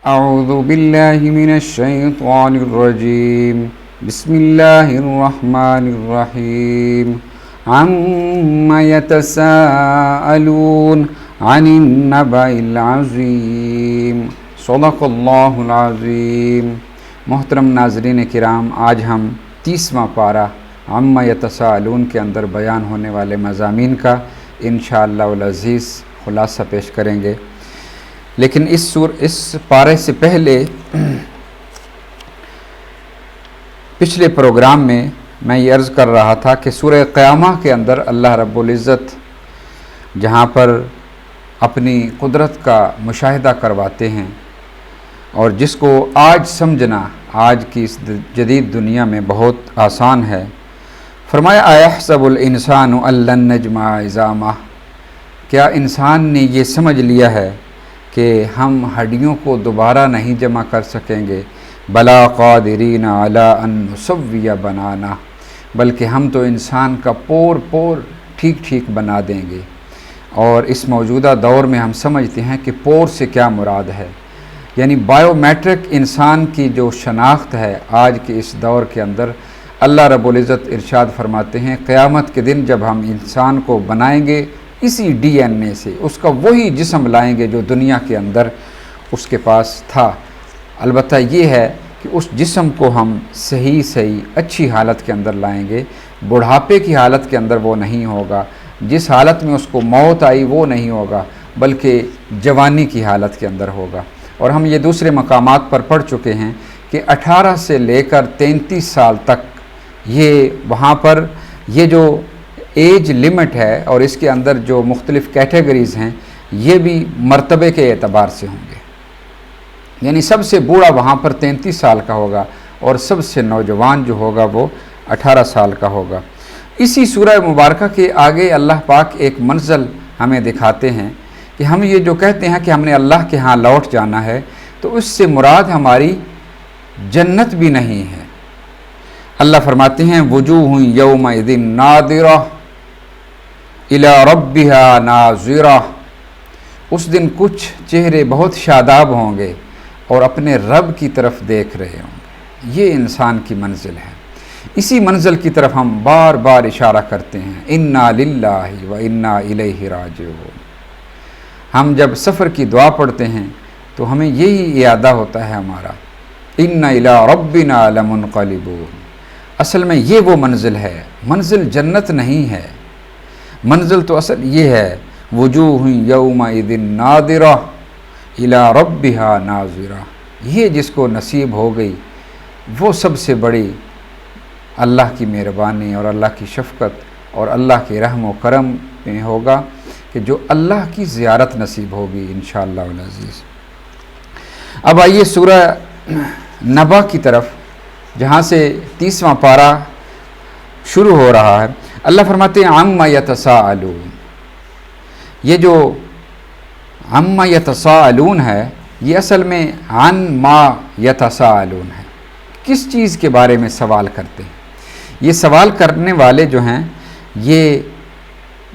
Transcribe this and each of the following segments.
اعوذ باللہ من الشیطان الرجیم بسم اللہ الرحمن الرحیم عما یتساءلون عن النبأ العظیم صدق اللہ العظیم۔ محترم ناظرین کرام، آج ہم 30واں پارہ عما یتساءلون کے اندر بیان ہونے والے مضامین کا انشاءاللہ العزیز خلاصہ پیش کریں گے، لیکن اس پارے سے پہلے پچھلے پروگرام میں یہ عرض کر رہا تھا کہ سورہ قیامہ کے اندر اللہ رب العزت جہاں پر اپنی قدرت کا مشاہدہ کرواتے ہیں اور جس کو آج سمجھنا آج کی اس جدید دنیا میں بہت آسان ہے، فرمایا ایحسب الانسان ان لن نجمع عظامہ، کیا انسان نے یہ سمجھ لیا ہے کہ ہم ہڈیوں کو دوبارہ نہیں جمع کر سکیں گے؟ بلا قادرین علی ان نسوی بنانا، بلکہ ہم تو انسان کا پور ٹھیک بنا دیں گے۔ اور اس موجودہ دور میں ہم سمجھتے ہیں کہ پور سے کیا مراد ہے، یعنی بائیو میٹرک انسان کی جو شناخت ہے آج کے اس دور کے اندر، اللہ رب العزت ارشاد فرماتے ہیں قیامت کے دن جب ہم انسان کو بنائیں گے اسی ڈی این اے سے، اس کا وہی جسم لائیں گے جو دنیا کے اندر اس کے پاس تھا۔ البتہ یہ ہے کہ اس جسم کو ہم صحیح اچھی حالت کے اندر لائیں گے، بڑھاپے کی حالت کے اندر وہ نہیں ہوگا، جس حالت میں اس کو موت آئی وہ نہیں ہوگا، بلکہ جوانی کی حالت کے اندر ہوگا۔ اور ہم یہ دوسرے مقامات پر پڑھ چکے ہیں کہ 18 سے لے کر 33 سال تک یہ وہاں پر یہ جو ایج لمٹ ہے اور اس کے اندر جو مختلف کیٹیگریز ہیں یہ بھی مرتبے کے اعتبار سے ہوں گے، یعنی سب سے بوڑھا وہاں پر 33 سال کا ہوگا اور سب سے نوجوان جو ہوگا وہ 18 سال کا ہوگا۔ اسی سورہ مبارکہ کے آگے اللہ پاک ایک منزل ہمیں دکھاتے ہیں کہ ہم یہ جو کہتے ہیں کہ ہم نے اللہ کے ہاں لوٹ جانا ہے، تو اس سے مراد ہماری جنت بھی نہیں ہے۔ اللہ فرماتے ہیں وجوہ یومئذ ناظرہ الی ربہا ناظرہ، اس دن کچھ چہرے بہت شاداب ہوں گے اور اپنے رب کی طرف دیکھ رہے ہوں گے۔ یہ انسان کی منزل ہے، اسی منزل کی طرف ہم بار بار اشارہ کرتے ہیں، انا للہ و انا الیہ راجعون۔ ہم جب سفر کی دعا پڑھتے ہیں تو ہمیں یہی اعادہ ہوتا ہے ہمارا، انا الی ربنا لمنقلبون۔ اصل میں یہ وہ منزل ہے، منزل جنت نہیں ہے، منزل تو اصل یہ ہے وجوہ یومئذ ناظرہ الی ربہا ناظرہ۔ یہ جس کو نصیب ہو گئی وہ سب سے بڑی اللہ کی مہربانی اور اللہ کی شفقت اور اللہ کے رحم و کرم میں ہوگا کہ جو اللہ کی زیارت نصیب ہوگی انشاءاللہ العزیز۔ اب آئیے سورہ نبا کی طرف، جہاں سے 30واں پارہ شروع ہو رہا ہے۔ اللہ فرماتے ہیں عما یتساءلون، یہ جو عما یتساءلون ہے یہ اصل میں عن ما یتساءلون ہے، کس چیز کے بارے میں سوال کرتے ہیں۔ یہ سوال کرنے والے جو ہیں یہ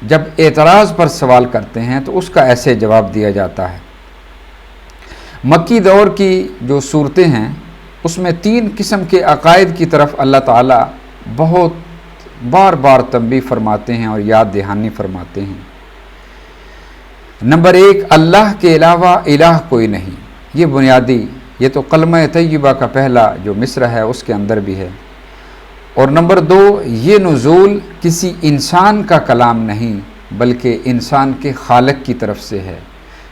جب اعتراض پر سوال کرتے ہیں تو اس کا ایسے جواب دیا جاتا ہے۔ مکی دور کی جو صورتیں ہیں اس میں 3 قسم کے عقائد کی طرف اللہ تعالیٰ بہت بار تنبیہ فرماتے ہیں اور یاد دہانی فرماتے ہیں۔ نمبر 1، اللہ کے علاوہ الہ کوئی نہیں، یہ بنیادی، یہ تو کلمہ طیبہ کا پہلا جو مصرع ہے اس کے اندر بھی ہے۔ اور نمبر 2، یہ نزول کسی انسان کا کلام نہیں بلکہ انسان کے خالق کی طرف سے ہے۔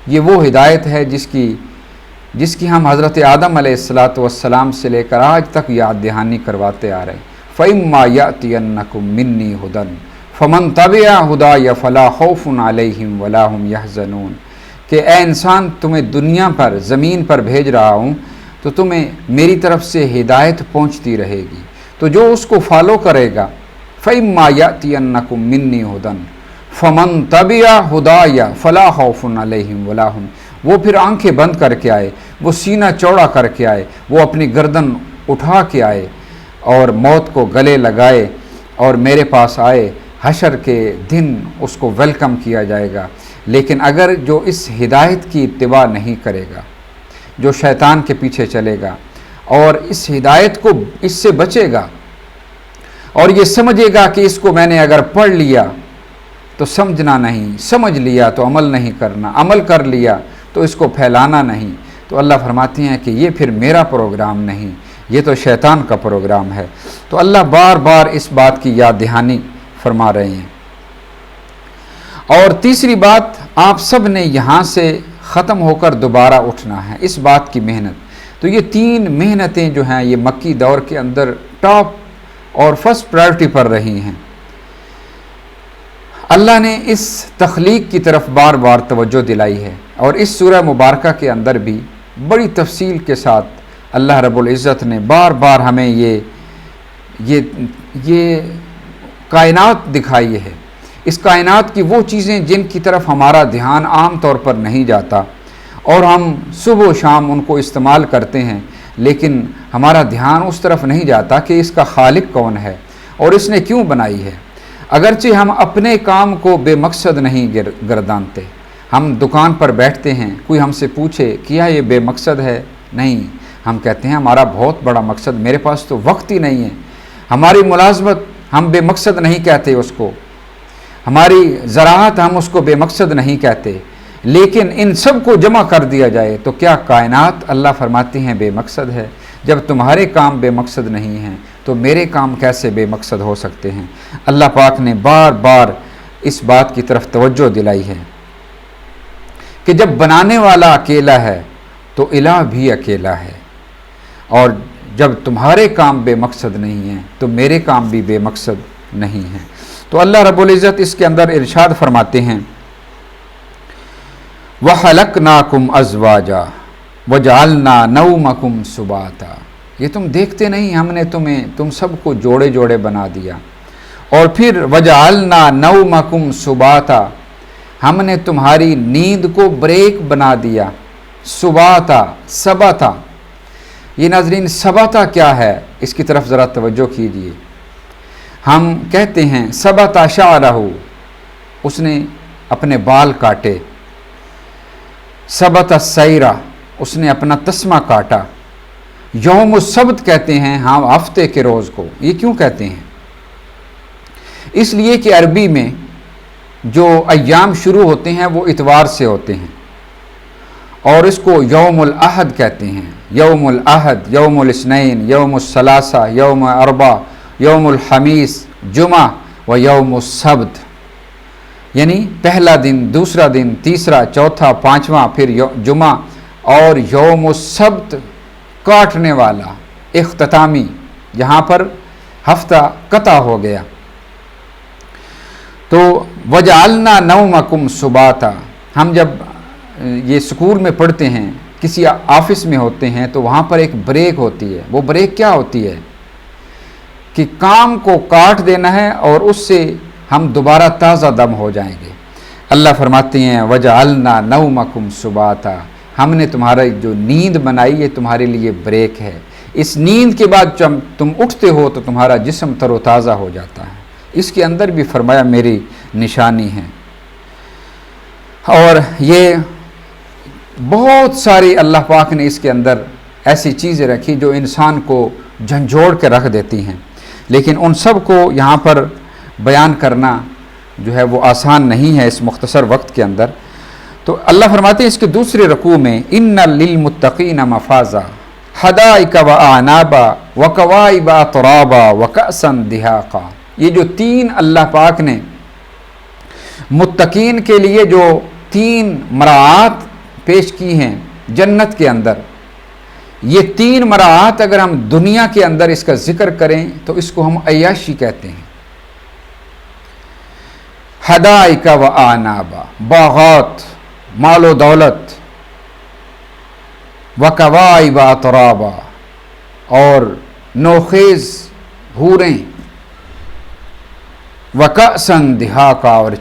یہ وہ ہدایت ہے جس کی ہم حضرت آدم علیہ السلام سے لے کر آج تک یاد دہانی کرواتے آ رہے ہیں۔ فَإِمَّا يَأْتِيَنَّكُم مِّنِّي هُدًى فَمَن تَبِعَ هُدَايَ فَلَا خَوْفٌ عَلَيْهِمْ وَلَا هُمْ يَحْزَنُونَ، کہ اے انسان تمہیں دنیا پر زمین پر بھیج رہا ہوں تو تمہیں میری طرف سے ہدایت پہنچتی رہے گی، تو جو اس کو فالو کرے گا فَإِمَّا يَأْتِيَنَّكُم مِّنِّي هُدًى فَمَن تَبِعَ هُدَايَ فَلَا خَوْفٌ عَلَيْهِمْ وَلَا هُمْ، وہ پھر آنکھیں بند کر کے آئے، وہ سینہ چوڑا کر کے آئے، وہ اپنی گردن اٹھا کے آئے اور موت کو گلے لگائے اور میرے پاس آئے، حشر کے دن اس کو ویلکم کیا جائے گا۔ لیکن اگر جو اس ہدایت کی اتباع نہیں کرے گا، جو شیطان کے پیچھے چلے گا اور اس ہدایت کو اس سے بچے گا اور یہ سمجھے گا کہ اس کو میں نے اگر پڑھ لیا تو سمجھنا نہیں، سمجھ لیا تو عمل نہیں کرنا، عمل کر لیا تو اس کو پھیلانا نہیں، تو اللہ فرماتے ہیں کہ یہ پھر میرا پروگرام نہیں، یہ تو شیطان کا پروگرام ہے۔ تو اللہ بار بار اس بات کی یاد دہانی فرما رہے ہیں۔ اور تیسری بات، آپ سب نے یہاں سے ختم ہو کر دوبارہ اٹھنا ہے، اس بات کی محنت۔ تو یہ 3 محنتیں جو ہیں یہ مکی دور کے اندر ٹاپ اور فرسٹ پرائرٹی پر رہی ہیں۔ اللہ نے اس تخلیق کی طرف بار بار توجہ دلائی ہے، اور اس سورہ مبارکہ کے اندر بھی بڑی تفصیل کے ساتھ اللہ رب العزت نے بار بار ہمیں یہ کائنات دکھائی ہے، اس کائنات کی وہ چیزیں جن کی طرف ہمارا دھیان عام طور پر نہیں جاتا، اور ہم صبح و شام ان کو استعمال کرتے ہیں، لیکن ہمارا دھیان اس طرف نہیں جاتا کہ اس کا خالق کون ہے اور اس نے کیوں بنائی ہے۔ اگرچہ ہم اپنے کام کو بے مقصد نہیں گردانتے، ہم دکان پر بیٹھتے ہیں، کوئی ہم سے پوچھے کیا یہ بے مقصد ہے؟ نہیں، ہم کہتے ہیں ہمارا بہت بڑا مقصد، میرے پاس تو وقت ہی نہیں ہے۔ ہماری ملازمت ہم بے مقصد نہیں کہتے اس کو، ہماری زراعت ہم اس کو بے مقصد نہیں کہتے، لیکن ان سب کو جمع کر دیا جائے تو کیا کائنات اللہ فرماتے ہیں بے مقصد ہے؟ جب تمہارے کام بے مقصد نہیں ہیں تو میرے کام کیسے بے مقصد ہو سکتے ہیں؟ اللہ پاک نے بار بار اس بات کی طرف توجہ دلائی ہے کہ جب بنانے والا اکیلا ہے تو الہ بھی اکیلا ہے، اور جب تمہارے کام بے مقصد نہیں ہیں تو میرے کام بھی بے مقصد نہیں ہیں۔ تو اللہ رب العزت اس کے اندر ارشاد فرماتے ہیں وَخَلَقْنَاكُمْ أَزْوَاجًا وَجَعَلْنَا نَوْمَكُمْ سُبَاتًا، یہ تم دیکھتے نہیں ہم نے تم سب کو جوڑے جوڑے بنا دیا، اور پھر وَجَعَلْنَا نَوْمَكُمْ سُبَاتًا، ہم نے تمہاری نیند کو بریک بنا دیا۔ سباتا، سباتا، یہ ناظرین سباتا کیا ہے اس کی طرف ذرا توجہ کیجیے۔ ہم کہتے ہیں سباتا شعرہ، اس نے اپنے بال کاٹے، سبت السیرہ، اس نے اپنا تسمہ کاٹا۔ یوم السبت کہتے ہیں ہم ہفتے کے روز کو، یہ کیوں کہتے ہیں؟ اس لیے کہ عربی میں جو ایام شروع ہوتے ہیں وہ اتوار سے ہوتے ہیں، اور اس کو یوم الاحد کہتے ہیں، یوم الاحد، یوم الاثنین، یوم الثلاثہ، یوم اربع، یوم الخمیس، جمعہ و یوم السبت، یعنی پہلا دن، دوسرا دن، تیسرا، چوتھا، پانچواں، پھر جمعہ، اور یوم السبت کاٹنے والا، اختتامی، جہاں پر ہفتہ قطع ہو گیا۔ تو وَجَعَلْنَا نَوْمَكُمْ سُبَاتًا، ہم جب یہ اسکول میں پڑھتے ہیں، کسی آفس میں ہوتے ہیں تو وہاں پر ایک بریک ہوتی ہے۔ وہ بریک کیا ہوتی ہے؟ کہ کام کو کاٹ دینا ہے اور اس سے ہم دوبارہ تازہ دم ہو جائیں گے۔ اللہ فرماتے ہیں وَجَعَلْنَا نَوْمَكُمْ سُبَاتًا، ہم نے تمہارا جو نیند بنائی ہے تمہارے لیے بریک ہے۔ اس نیند کے بعد جب تم اٹھتے ہو تو تمہارا جسم تر و تازہ ہو جاتا ہے۔ اس کے اندر بھی فرمایا میری نشانی ہے، اور یہ بہت ساری اللہ پاک نے اس کے اندر ایسی چیزیں رکھی جو انسان کو جھنجھوڑ کے رکھ دیتی ہیں، لیکن ان سب کو یہاں پر بیان کرنا جو ہے وہ آسان نہیں ہے اس مختصر وقت کے اندر۔ تو اللہ فرماتے ہیں اس کے دوسرے رکوع میں ان للمتقین مفازا حدائق واعنابا وکواعب اترابا وکأسا دہاقا، یہ جو 3 اللہ پاک نے متقین کے لیے جو 3 مراعات پیش کی ہیں جنت کے اندر، یہ 3 مراعات اگر ہم دنیا کے اندر اس کا ذکر کریں تو اس کو ہم عیاشی کہتے ہیں۔ حدائق و اعنابا، باغات، مال و دولت، وکواعب اترابا، اور نوخیز حوریں، وکأسا دہاقا، اور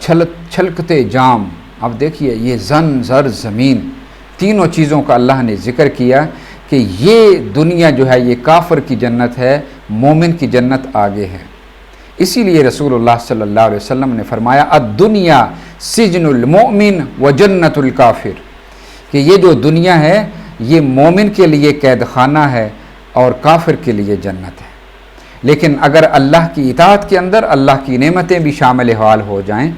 چھلکتے جام۔ اب دیکھیے یہ زر زمین، تینوں چیزوں کا اللہ نے ذکر کیا کہ یہ دنیا جو ہے یہ کافر کی جنت ہے، مومن کی جنت آگے ہے۔ اسی لیے رسول اللہ صلی اللہ علیہ وسلم نے فرمایا الدنیا سجن المؤمن و جنت الکافر، کہ یہ جو دنیا ہے یہ مومن کے لیے قید خانہ ہے اور کافر کے لیے جنت ہے۔ لیکن اگر اللہ کی اطاعت کے اندر اللہ کی نعمتیں بھی شامل حال ہو جائیں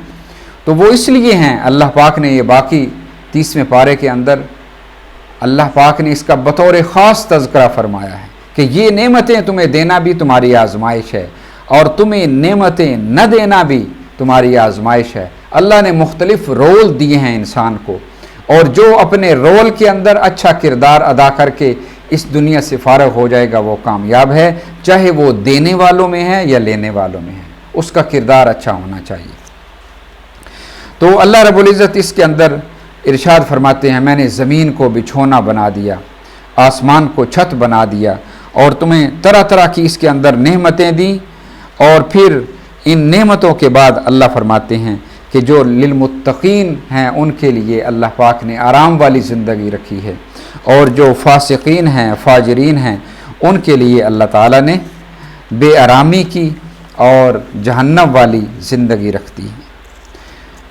تو وہ اس لیے ہیں، اللہ پاک نے یہ باقی 30ویں پارے کے اندر اللہ پاک نے اس کا بطور خاص تذکرہ فرمایا ہے کہ یہ نعمتیں تمہیں دینا بھی تمہاری آزمائش ہے اور تمہیں نعمتیں نہ دینا بھی تمہاری آزمائش ہے۔ اللہ نے مختلف رول دیے ہیں انسان کو، اور جو اپنے رول کے اندر اچھا کردار ادا کر کے اس دنیا سے فارغ ہو جائے گا وہ کامیاب ہے، چاہے وہ دینے والوں میں ہے یا لینے والوں میں ہے، اس کا کردار اچھا ہونا چاہیے۔ تو اللہ رب العزت اس کے اندر ارشاد فرماتے ہیں، میں نے زمین کو بچھونا بنا دیا، آسمان کو چھت بنا دیا، اور تمہیں طرح طرح کی اس کے اندر نعمتیں دیں، اور پھر ان نعمتوں کے بعد اللہ فرماتے ہیں کہ جو للمتقین ہیں ان کے لیے اللہ پاک نے آرام والی زندگی رکھی ہے، اور جو فاسقین ہیں فاجرین ہیں ان کے لیے اللہ تعالیٰ نے بے آرامی کی اور جہنم والی زندگی رکھ دی ہے۔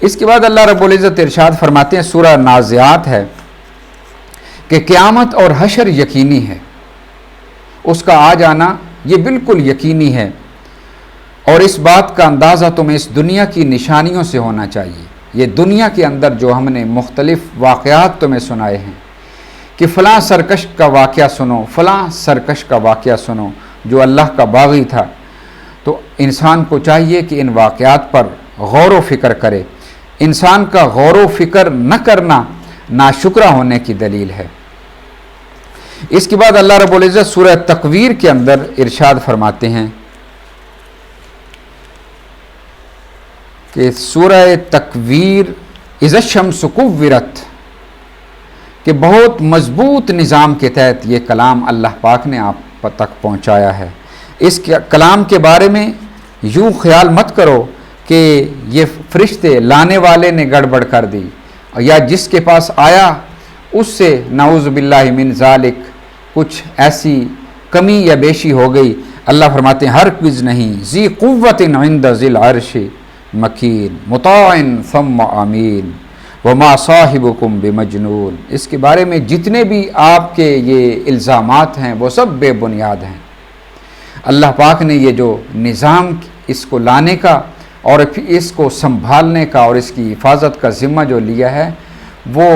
اس کے بعد اللہ رب العزت ارشاد فرماتے ہیں، سورہ نازعات ہے، کہ قیامت اور حشر یقینی ہے، اس کا آ جانا یہ بالکل یقینی ہے، اور اس بات کا اندازہ تمہیں اس دنیا کی نشانیوں سے ہونا چاہیے۔ یہ دنیا کے اندر جو ہم نے مختلف واقعات تمہیں سنائے ہیں کہ فلاں سرکش کا واقعہ سنو، فلاں سرکش کا واقعہ سنو جو اللہ کا باغی تھا، تو انسان کو چاہیے کہ ان واقعات پر غور و فکر کرے۔ انسان کا غور و فکر نہ کرنا ناشکرہ ہونے کی دلیل ہے۔ اس کے بعد اللہ رب العزت سورہ تکویر کے اندر ارشاد فرماتے ہیں کہ سورہ تکویر اذا الشمس کورت، کہ بہت مضبوط نظام کے تحت یہ کلام اللہ پاک نے آپ تک پہنچایا ہے۔ اس کلام کے بارے میں یوں خیال مت کرو کہ یہ فرشتے لانے والے نے گڑبڑ کر دی، یا جس کے پاس آیا اس سے نعوذ باللہ من ذالک کچھ ایسی کمی یا بیشی ہو گئی۔ اللہ فرماتے ہیں ہرگز نہیں، ذی قوت عند ذی العرش مکین مطاع ثم امین وما صاحبکم بمجنون۔ اس کے بارے میں جتنے بھی آپ کے یہ الزامات ہیں وہ سب بے بنیاد ہیں۔ اللہ پاک نے یہ جو نظام اس کو لانے کا اور پھر اس کو سنبھالنے کا اور اس کی حفاظت کا ذمہ جو لیا ہے وہ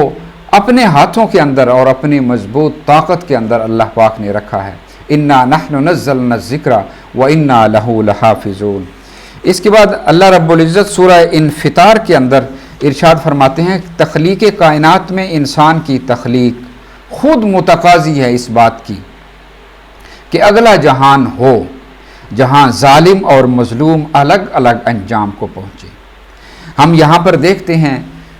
اپنے ہاتھوں کے اندر اور اپنی مضبوط طاقت کے اندر اللہ پاک نے رکھا ہے۔ انا نحن نزلنا الذکر وانا لہ لحافظون۔ اس کے بعد اللہ رب العزت سورہ انفطار کے اندر ارشاد فرماتے ہیں، تخلیق کائنات میں انسان کی تخلیق خود متقاضی ہے اس بات کی کہ اگلا جہان ہو جہاں ظالم اور مظلوم الگ الگ انجام کو پہنچے۔ ہم یہاں پر دیکھتے ہیں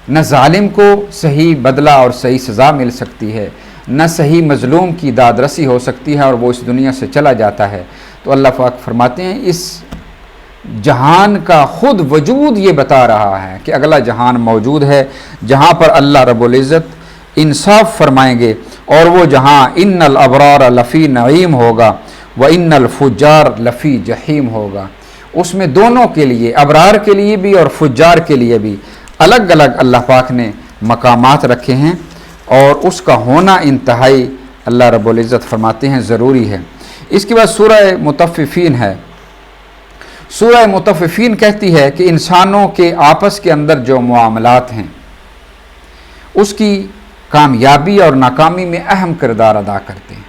نہ ظالم کو صحیح بدلہ اور صحیح سزا مل سکتی ہے، نہ صحیح مظلوم کی داد رسی ہو سکتی ہے اور وہ اس دنیا سے چلا جاتا ہے۔ تو اللہ پاک فرماتے ہیں اس جہان کا خود وجود یہ بتا رہا ہے کہ اگلا جہان موجود ہے جہاں پر اللہ رب العزت انصاف فرمائیں گے، اور وہ جہاں ان الابرار لفی نعیم ہوگا وان الفجار لفی جحیم ہوگا۔ اس میں دونوں کے لیے، ابرار کے لیے بھی اور فجار کے لیے بھی الگ الگ اللہ پاک نے مقامات رکھے ہیں، اور اس کا ہونا انتہائی اللہ رب العزت فرماتے ہیں ضروری ہے۔ اس کے بعد سورہ مطففین ہے۔ سورہ مطففین کہتی ہے کہ انسانوں کے آپس کے اندر جو معاملات ہیں اس کی کامیابی اور ناکامی میں اہم کردار ادا کرتے ہیں۔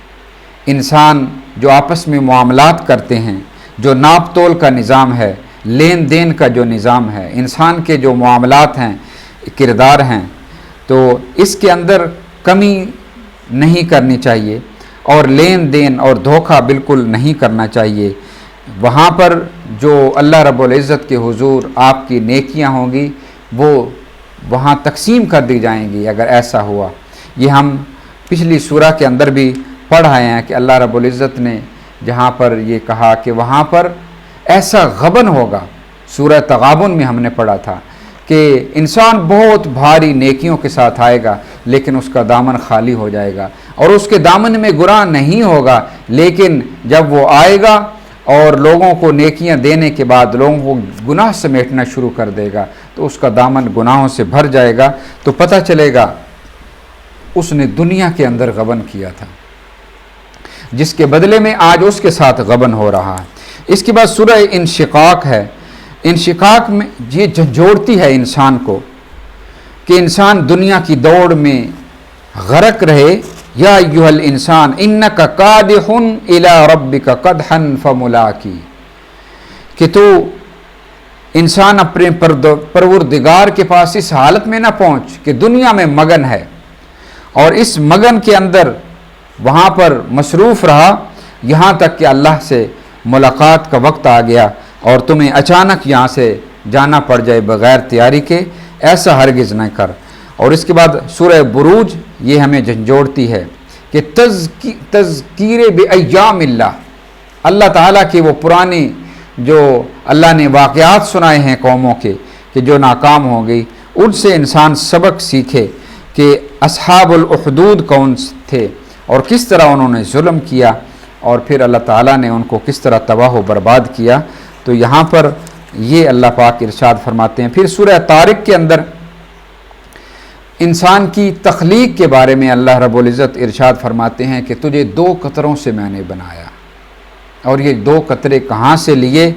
انسان جو آپس میں معاملات کرتے ہیں، جو ناپ تول کا نظام ہے، لین دین کا جو نظام ہے، انسان کے جو معاملات ہیں، کردار ہیں، تو اس کے اندر کمی نہیں کرنی چاہیے، اور لین دین اور دھوکہ بالکل نہیں کرنا چاہیے۔ وہاں پر جو اللہ رب العزت کے حضور آپ کی نیکیاں ہوں گی وہ وہاں تقسیم کر دی جائیں گی اگر ایسا ہوا۔ یہ ہم پچھلی سورہ کے اندر بھی پڑھ آئے ہیں کہ اللہ رب العزت نے جہاں پر یہ کہا کہ وہاں پر ایسا غبن ہوگا، سورہ تغابن میں ہم نے پڑھا تھا کہ انسان بہت بھاری نیکیوں کے ساتھ آئے گا لیکن اس کا دامن خالی ہو جائے گا، اور اس کے دامن میں گناہ نہیں ہوگا، لیکن جب وہ آئے گا اور لوگوں کو نیکیاں دینے کے بعد لوگوں کو گناہ سمیٹنا شروع کر دے گا تو اس کا دامن گناہوں سے بھر جائے گا۔ تو پتہ چلے گا اس نے دنیا کے اندر غبن کیا تھا، جس کے بدلے میں آج اس کے ساتھ غبن ہو رہا ہے۔ اس کے بعد سورہ انشقاق ہے۔ انشقاق میں یہ جھنجھوڑتی ہے انسان کو کہ انسان دنیا کی دوڑ میں غرق رہے۔ یا ایھا الانسان انک کادح الی ربک قدحا فملاقی، کہ تو انسان اپنے پروردگار کے پاس اس حالت میں نہ پہنچ کہ دنیا میں مگن ہے اور اس مگن کے اندر وہاں پر مصروف رہا یہاں تک کہ اللہ سے ملاقات کا وقت آ گیا اور تمہیں اچانک یہاں سے جانا پڑ جائے بغیر تیاری کے، ایسا ہرگز نہ کر۔ اور اس کے بعد سورہ بروج یہ ہمیں جھنجھوڑتی ہے کہ تذکیر بایام اللہ، اللہ تعالیٰ کی وہ پرانی جو اللہ نے واقعات سنائے ہیں قوموں کے کہ جو ناکام ہو گئی، ان سے انسان سبق سیکھے کہ اصحاب الاخدود کون تھے اور کس طرح انہوں نے ظلم کیا اور پھر اللہ تعالیٰ نے ان کو کس طرح تباہ و برباد کیا۔ تو یہاں پر یہ اللہ پاک ارشاد فرماتے ہیں۔ پھر سورہ طارق کے اندر انسان کی تخلیق کے بارے میں اللہ رب العزت ارشاد فرماتے ہیں کہ تجھے 2 قطروں سے میں نے بنایا، اور یہ 2 قطرے کہاں سے لیے،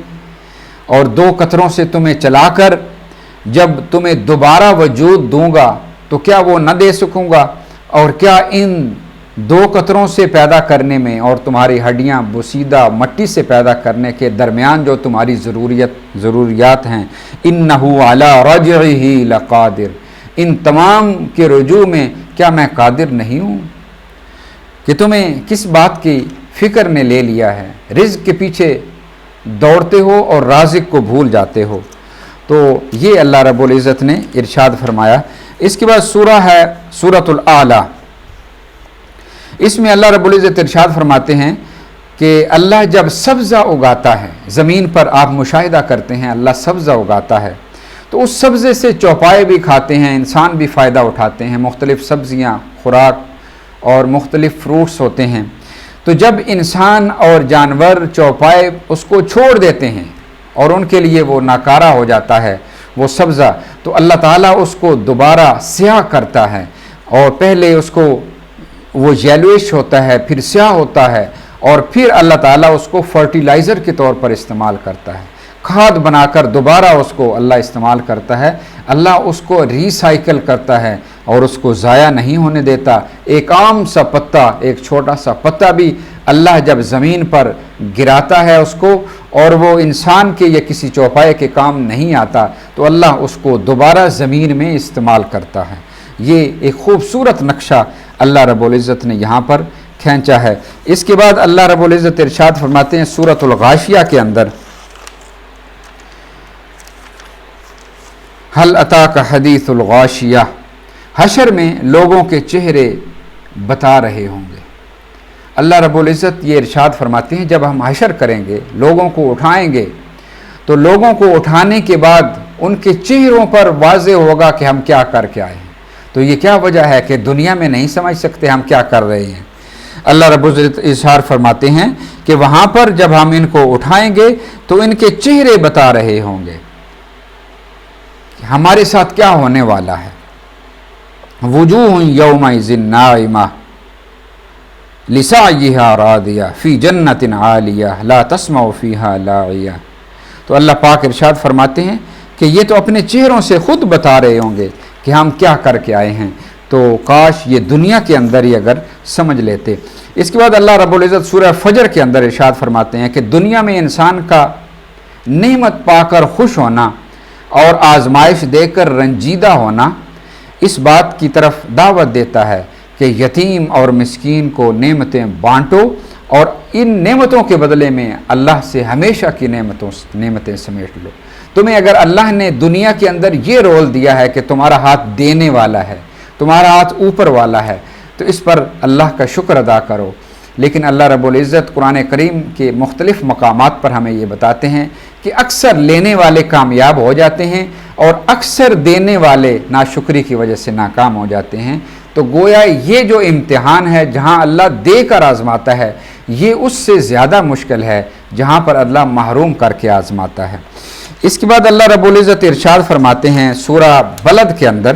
اور 2 قطروں سے تمہیں چلا کر جب تمہیں دوبارہ وجود دوں گا تو کیا وہ نہ دے سکوں گا، اور کیا ان 2 قطروں سے پیدا کرنے میں اور تمہاری ہڈیاں بسیدہ مٹی سے پیدا کرنے کے درمیان جو تمہاری ضروریات ہیں، انہ علی رجعہ لقادر، ان تمام کے رجوع میں کیا میں قادر نہیں ہوں، کہ تمہیں کس بات کی فکر نے لے لیا ہے، رزق کے پیچھے دوڑتے ہو اور رازق کو بھول جاتے ہو۔ تو یہ اللہ رب العزت نے ارشاد فرمایا۔ اس کے بعد سورہ ہے سورۃ الاعلیٰ۔ اس میں اللہ رب العزت ارشاد فرماتے ہیں کہ اللہ جب سبزہ اگاتا ہے، زمین پر آپ مشاہدہ کرتے ہیں اللہ سبزہ اگاتا ہے تو اس سبزے سے چوپائے بھی کھاتے ہیں، انسان بھی فائدہ اٹھاتے ہیں، مختلف سبزیاں خوراک اور مختلف فروٹس ہوتے ہیں۔ تو جب انسان اور جانور چوپائے اس کو چھوڑ دیتے ہیں اور ان کے لیے وہ ناکارہ ہو جاتا ہے وہ سبزہ، تو اللہ تعالیٰ اس کو دوبارہ سیاہ کرتا ہے، اور پہلے اس کو وہ یلوش ہوتا ہے، پھر سیاہ ہوتا ہے، اور پھر اللہ تعالیٰ اس کو فرٹیلائزر کے طور پر استعمال کرتا ہے، کھاد بنا کر دوبارہ اس کو اللہ استعمال کرتا ہے۔ اللہ اس کو ریسائیکل کرتا ہے اور اس کو ضائع نہیں ہونے دیتا۔ ایک عام سا پتا، ایک چھوٹا سا پتا بھی اللہ جب زمین پر گراتا ہے اس کو، اور وہ انسان کے یا کسی چوپائے کے کام نہیں آتا، تو اللہ اس کو دوبارہ زمین میں استعمال کرتا ہے۔ یہ ایک خوبصورت نقشہ اللہ رب العزت نے یہاں پر کھینچا ہے۔ اس کے بعد اللہ رب العزت ارشاد فرماتے ہیں سورۃ الغاشیہ کے اندر، هل اتاک حدیث الغاشیہ، حشر میں لوگوں کے چہرے بتا رہے ہوں گے۔ اللہ رب العزت یہ ارشاد فرماتے ہیں جب ہم حشر کریں گے، لوگوں کو اٹھائیں گے، تو لوگوں کو اٹھانے کے بعد ان کے چہروں پر واضح ہوگا کہ ہم کیا کر کے آئے ہیں۔ تو یہ کیا وجہ ہے کہ دنیا میں نہیں سمجھ سکتے ہم کیا کر رہے ہیں۔ اللہ رب العزت ارشاد فرماتے ہیں کہ وہاں پر جب ہم ان کو اٹھائیں گے تو ان کے چہرے بتا رہے ہوں گے کہ ہمارے ساتھ کیا ہونے والا ہے۔ وجوہ یومئذ ناعمہ لسعیہا راضیہ فی جنت عالیہ لا تسمع فیہا لاغیہ۔ تو اللہ پاک ارشاد فرماتے ہیں کہ یہ تو اپنے چہروں سے خود بتا رہے ہوں گے کہ ہم کیا کر کے آئے ہیں، تو کاش یہ دنیا کے اندر ہی اگر سمجھ لیتے۔ اس کے بعد اللہ رب العزت سورہ فجر کے اندر ارشاد فرماتے ہیں کہ دنیا میں انسان کا نعمت پا کر خوش ہونا اور آزمائش دے کر رنجیدہ ہونا اس بات کی طرف دعوت دیتا ہے کہ یتیم اور مسکین کو نعمتیں بانٹو اور ان نعمتوں کے بدلے میں اللہ سے ہمیشہ کی نعمتیں سمیٹ لو۔ تمہیں اگر اللہ نے دنیا کے اندر یہ رول دیا ہے کہ تمہارا ہاتھ دینے والا ہے، تمہارا ہاتھ اوپر والا ہے، تو اس پر اللہ کا شکر ادا کرو۔ لیکن اللہ رب العزت قرآن کریم کے مختلف مقامات پر ہمیں یہ بتاتے ہیں کہ اکثر لینے والے کامیاب ہو جاتے ہیں اور اکثر دینے والے ناشکری کی وجہ سے ناکام ہو جاتے ہیں۔ تو گویا یہ جو امتحان ہے جہاں اللہ دے کر آزماتا ہے، یہ اس سے زیادہ مشکل ہے جہاں پر اللہ محروم کر کے آزماتا ہے۔ اس کے بعد اللہ رب العزت ارشاد فرماتے ہیں سورہ بلد کے اندر،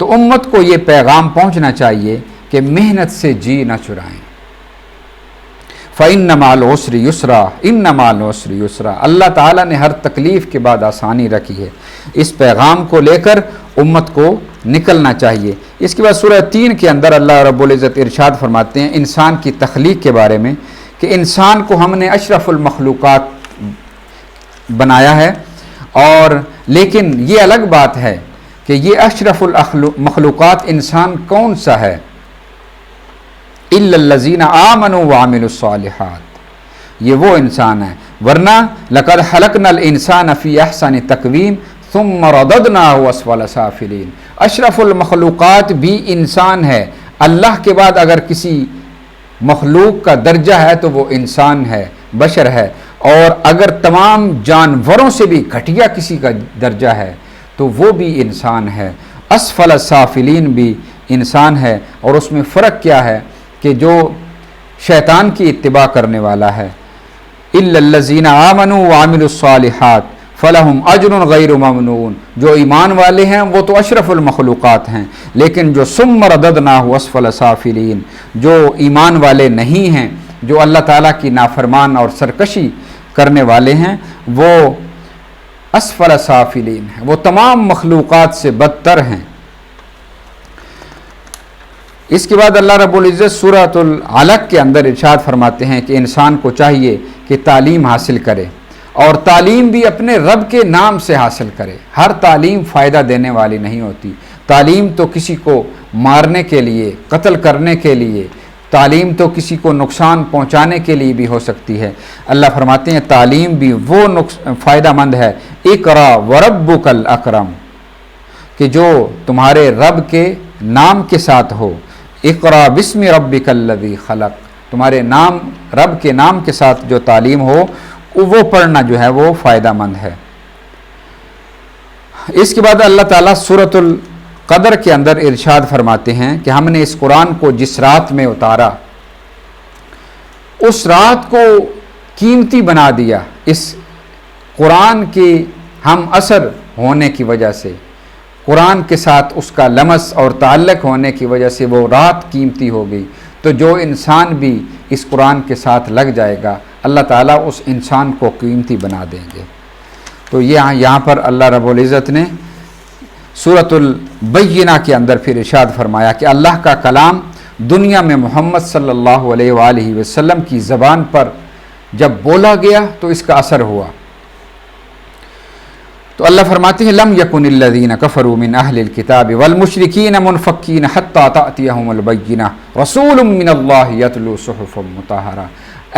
تو امت کو یہ پیغام پہنچنا چاہیے کہ محنت سے جی نہ چرائیں۔ فَإِنَّ مَعَ الْعُسْرِ يُسْرًا إِنَّ مَعَ الْعُسْرِ يُسْرًا۔ اللہ تعالیٰ نے ہر تکلیف کے بعد آسانی رکھی ہے۔ اس پیغام کو لے کر امت کو نکلنا چاہیے۔ اس کے بعد سورہ 3 کے اندر اللہ رب العزت ارشاد فرماتے ہیں انسان کی تخلیق کے بارے میں کہ انسان کو ہم نے اشرف المخلوقات بنایا ہے، اور لیکن یہ الگ بات ہے کہ یہ اشرف المخلوقات انسان کون سا ہے؟ اِلَّا الَّذِينَ آمَنُوا وَعَمِلُوا الصَّالِحَاتِ، یہ وہ انسان ہے، ورنہ لَقَدْ خَلَقْنَا الْإِنسَانَ فِي أَحْسَنِ تَقْوِيمٍ ثُمَّ رَدَدْنَاهُ أَسْفَلَ سَافِلِينَ۔ اشرف المخلوقات بھی انسان ہے۔ اللہ کے بعد اگر کسی مخلوق کا درجہ ہے تو وہ انسان ہے، بشر ہے، اور اگر تمام جانوروں سے بھی گھٹیا کسی کا درجہ ہے تو وہ بھی انسان ہے۔ اسفل سافلین بھی انسان ہے، اور اس میں فرق کیا ہے کہ جو شیطان کی اتباع کرنے والا ہے، الا الذین آمنوا وعملوا الصالحات فلہم اجر غیر ممنون، جو ایمان والے ہیں وہ تو اشرف المخلوقات ہیں، لیکن جو ثم رددناہ اسفل سافلین، جو ایمان والے نہیں ہیں، جو اللہ تعالیٰ کی نافرمان اور سرکشی کرنے والے ہیں، وہ اسفل سافلین ہیں، وہ تمام مخلوقات سے بدتر ہیں۔ اس کے بعد اللہ رب العزت سورۃ العلق کے اندر ارشاد فرماتے ہیں کہ انسان کو چاہیے کہ تعلیم حاصل کرے، اور تعلیم بھی اپنے رب کے نام سے حاصل کرے۔ ہر تعلیم فائدہ دینے والی نہیں ہوتی۔ تعلیم تو کسی کو مارنے کے لیے، قتل کرنے کے لیے، تعلیم تو کسی کو نقصان پہنچانے کے لیے بھی ہو سکتی ہے۔ اللہ فرماتے ہیں تعلیم بھی وہ فائدہ مند ہے، اقرا وربک الاکرم، کہ جو تمہارے رب کے نام کے ساتھ ہو۔ اقرا بسم ربک الذی خلق، تمہارے نام، رب کے نام کے ساتھ جو تعلیم ہو وہ پڑھنا جو ہے وہ فائدہ مند ہے۔ اس کے بعد اللہ تعالیٰ سورۃ القدر کے اندر ارشاد فرماتے ہیں کہ ہم نے اس قرآن کو جس رات میں اتارا اس رات کو قیمتی بنا دیا۔ اس قرآن کی ہم اثر ہونے کی وجہ سے، قرآن کے ساتھ اس کا لمس اور تعلق ہونے کی وجہ سے وہ رات قیمتی ہو گئی۔ تو جو انسان بھی اس قرآن کے ساتھ لگ جائے گا اللہ تعالیٰ اس انسان کو قیمتی بنا دیں گے۔ تو یہاں پر اللہ رب العزت نے سورۃ البینہ کے اندر پھر ارشاد فرمایا کہ اللہ کا کلام دنیا میں محمد صلی اللہ علیہ وآلہ وسلم کی زبان پر جب بولا گیا تو اس کا اثر ہوا۔ تو اللہ فرماتے ہیں لم یکن الذین کفروا من اہل الکتاب والمشرکین منفکین حتی تأتیہم البینہ رسول من اللہ یتلو صحفا مطہرہ۔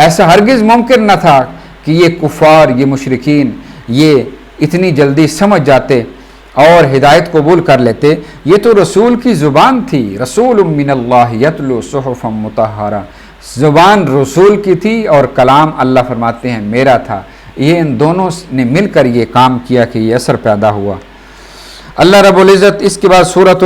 ایسا ہرگز ممکن نہ تھا کہ یہ کفار، یہ مشرکین یہ اتنی جلدی سمجھ جاتے اور ہدایت قبول کر لیتے۔ یہ تو رسول کی زبان تھی، رسول من اللہ یتلو صحفا مطہرہ، زبان رسول کی تھی اور کلام اللہ فرماتے ہیں میرا تھا۔ یہ ان دونوں نے مل کر یہ کام کیا کہ یہ اثر پیدا ہوا۔ اللہ رب العزت اس کے بعد سورۃ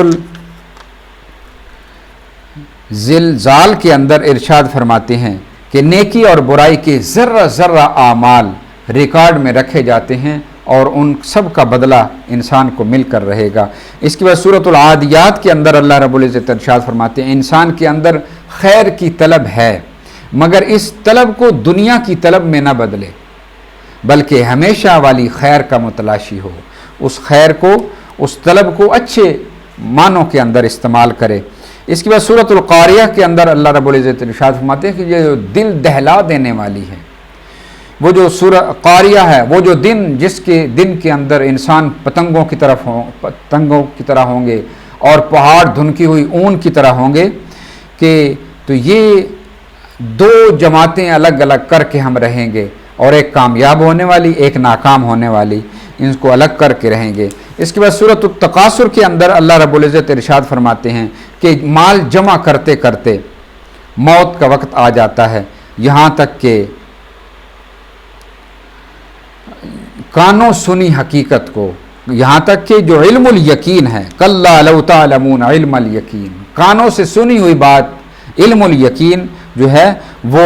الزلزال کے اندر ارشاد فرماتے ہیں کہ نیکی اور برائی کے ذرہ ذرہ اعمال ریکارڈ میں رکھے جاتے ہیں اور ان سب کا بدلہ انسان کو مل کر رہے گا۔ اس کے بعد سورۃ العادیات کے اندر اللہ رب العزت ارشاد فرماتے ہیں انسان کے اندر خیر کی طلب ہے، مگر اس طلب کو دنیا کی طلب میں نہ بدلے، بلکہ ہمیشہ والی خیر کا متلاشی ہو، اس خیر کو، اس طلب کو اچھے معنوں کے اندر استعمال کرے۔ اس کے بعد سورۃ القاریہ کے اندر اللہ رب العزت ارشاد فرماتے ہیں کہ یہ جو دل دہلا دینے والی ہے، وہ جو سورہ قاریہ ہے، وہ جو دن جس کے دن کے اندر انسان پتنگوں کی طرح ہوں گے اور پہاڑ دھنکی ہوئی اون کی طرح ہوں گے، کہ تو یہ دو جماعتیں الگ الگ کر کے ہم رہیں گے، اور ایک کامیاب ہونے والی، ایک ناکام ہونے والی، ان کو الگ کر کے رہیں گے۔ اس کے بعد سورۃ التکاثر کے اندر اللہ رب العزت ارشاد فرماتے ہیں کہ مال جمع کرتے کرتے موت کا وقت آ جاتا ہے، یہاں تک کہ کانوں سنی حقیقت کو، یہاں تک کہ جو علم الیقین ہے، کلا لو تعلمون علم الیقین، کانوں سے سنی ہوئی بات، علم الیقین جو ہے وہ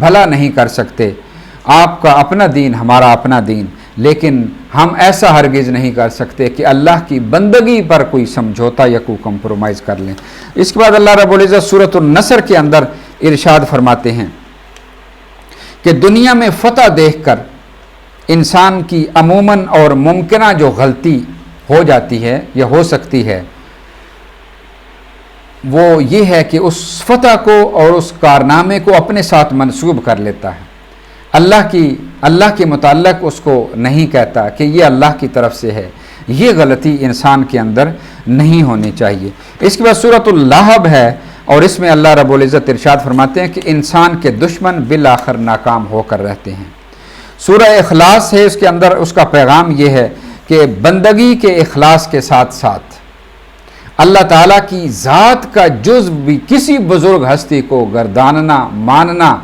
بھلا نہیں کر سکتے، آپ کا اپنا دین ہمارا اپنا دین، لیکن ہم ایسا ہرگز نہیں کر سکتے کہ اللہ کی بندگی پر کوئی سمجھوتا یا کوئی کمپرومائز کر لیں۔ اس کے بعد اللہ رب العزت سورۃ النصر کے اندر ارشاد فرماتے ہیں کہ دنیا میں فتح دیکھ کر انسان کی عموماً اور ممکنہ جو غلطی ہو جاتی ہے یا ہو سکتی ہے وہ یہ ہے کہ اس فتح کو اور اس کارنامے کو اپنے ساتھ منسوب کر لیتا ہے، اللہ کے متعلق اس کو نہیں کہتا کہ یہ اللہ کی طرف سے ہے۔ یہ غلطی انسان کے اندر نہیں ہونی چاہیے۔ اس کے بعد سورۃ اللہب ہے، اور اس میں اللہ رب العزت ارشاد فرماتے ہیں کہ انسان کے دشمن بالآخر ناکام ہو کر رہتے ہیں۔ سورہ اخلاص ہے، اس کے اندر اس کا پیغام یہ ہے کہ بندگی کے اخلاص کے ساتھ ساتھ اللہ تعالیٰ کی ذات کا جز بھی کسی بزرگ ہستی کو گرداننا، ماننا،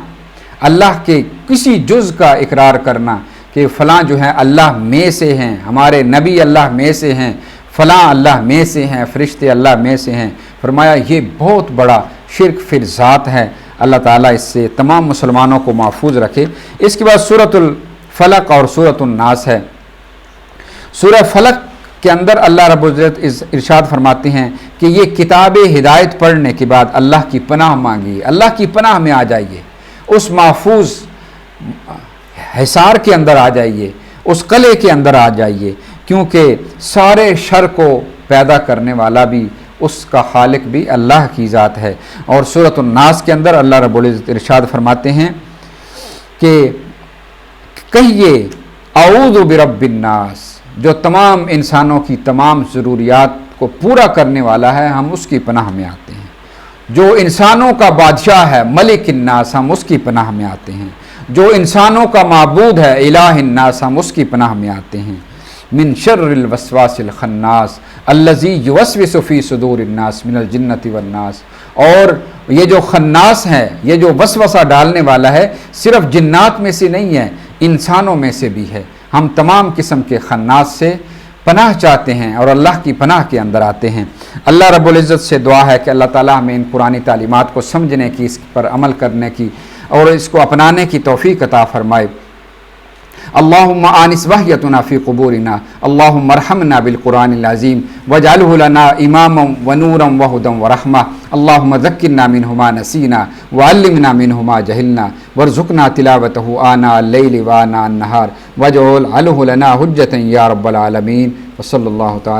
اللہ کے کسی جز کا اقرار کرنا کہ فلاں جو ہیں اللہ میں سے ہیں، ہمارے نبی اللہ میں سے ہیں، فلاں اللہ میں سے ہیں، فرشتے اللہ میں سے ہیں، فرمایا یہ بہت بڑا شرک فی ذات ہے۔ اللہ تعالیٰ اس سے تمام مسلمانوں کو محفوظ رکھے۔ اس کے بعد سورۃ الفلق اور سورۃ الناس ہے۔ سورہ فلق کے اندر اللہ رب العزت ارشاد فرماتے ہیں کہ یہ کتاب ہدایت پڑھنے کے بعد اللہ کی پناہ مانگیے، اللہ کی پناہ میں آ جائیے، اس محفوظ حصار کے اندر آ جائیے، اس قلعے کے اندر آ جائیے، کیونکہ سارے شر کو پیدا کرنے والا بھی، اس کا خالق بھی اللہ کی ذات ہے۔ اور سورۃ الناس کے اندر اللہ رب العزت ارشاد فرماتے ہیں کہ کہیے اعوذ برب الناس، جو تمام انسانوں کی تمام ضروریات کو پورا کرنے والا ہے، ہم اس کی پناہ میں آتے ہیں۔ جو انسانوں کا بادشاہ ہے ملک الناس، ہم اس کی پناہ میں آتے ہیں۔ جو انسانوں کا معبود ہے الہ الناس، ہم اس کی پناہ میں آتے ہیں۔ من شر الوسواس الخناس الذی یوسوس فی صدور الناس من الجنۃ والناس۔ اور یہ جو خناس ہے، یہ جو وسوسہ ڈالنے والا ہے، صرف جنات میں سے نہیں ہے، انسانوں میں سے بھی ہے۔ ہم تمام قسم کے خناس سے پناہ چاہتے ہیں اور اللہ کی پناہ کے اندر آتے ہیں۔ اللہ رب العزت سے دعا ہے کہ اللہ تعالیٰ ہمیں ان قرآنی تعلیمات کو سمجھنے کی، اس پر عمل کرنے کی اور اس کو اپنانے کی توفیق عطا فرمائے۔ اللہم آنس وحیتنا فی قبورنا، اللہم ارحمنا بالقرآن العظیم واجعلہ لنا اماما ونورا وہدا ورحمہ، اللہم ذکرنا منہ ما نسینا وعلمنا منہ ما جہلنا وارزقنا تلاوتہ آناء اللیل وآناء النہار واجعلہ لنا حجتا یا رب العالمین، وصلی اللہ تعالی